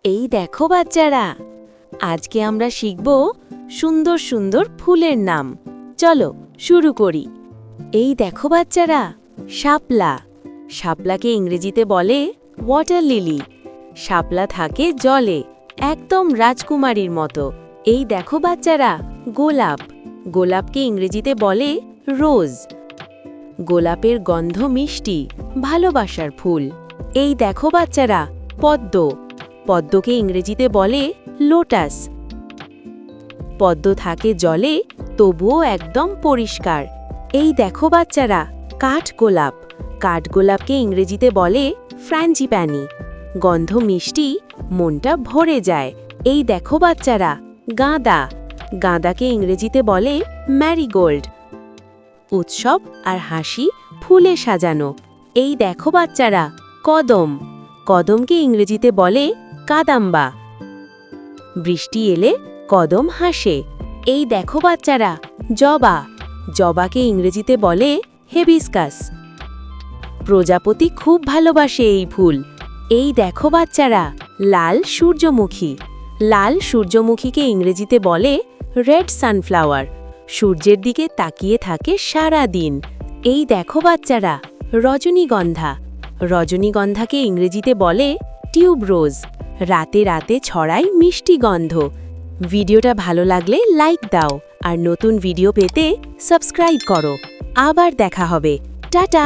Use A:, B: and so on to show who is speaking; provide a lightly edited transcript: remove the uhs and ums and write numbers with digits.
A: এই দেখো বাচ্চারা, আজকে আমরা শিখব সুন্দর সুন্দর ফুলের নাম। চলো শুরু করি। এই দেখো বাচ্চারা, শাপলা। শাপলাকে ইংরেজিতে বলে ওয়াটার লিলি। শাপলা থাকে জলে, একদম রাজকুমারীর মতো। এই দেখো বাচ্চারা, গোলাপ। গোলাপকে ইংরেজিতে বলে রোজ। গোলাপের গন্ধ মিষ্টি, ভালোবাসার ফুল। এই দেখো বাচ্চারা, পদ্ম। পদ্মকে ইংরেজিতে বলে লোটাস। পদ্ম থাকে জলে, তবুও একদম পরিষ্কার। এই দেখো বাচ্চারা, কাঠগোলাপ। কাঠগোলাপকে ইংরেজিতে বলে ফ্র্যাঞ্জিপ্যানি। গন্ধ মিষ্টি, মনটা ভরে যায়। এই দেখো বাচ্চারা, গাঁদা। গাঁদাকে ইংরেজিতে বলে ম্যারিগোল্ড। উৎসব আর হাসি ফুলে সাজানো। এই দেখো বাচ্চারা, কদম। কদমকে ইংরেজিতে বলে কাদাম্বা। বৃষ্টি এলে কদম হাসে। এই দেখো বাচ্চারা, জবা। জবাকে ইংরেজিতে বলে হেবিস্কাস। প্রজাপতি খুব ভালোবাসে এই ফুল। এই দেখো বাচ্চারা, লাল সূর্যমুখী। লাল সূর্যমুখীকে ইংরেজিতে বলে রেড সানফ্লাওয়ার। সূর্যের দিকে তাকিয়ে থাকে সারা দিন। এই দেখো বাচ্চারা, রজনীগন্ধা। রজনীগন্ধাকে ইংরেজিতে বলে টিউবরোজ। রাতে রাতে ছড়ায় মিষ্টি গন্ধ। ভিডিওটা ভালো লাগলে লাইক দাও, আর নতুন ভিডিও পেতে সাবস্ক্রাইব করো। আবার দেখা হবে। টাটা।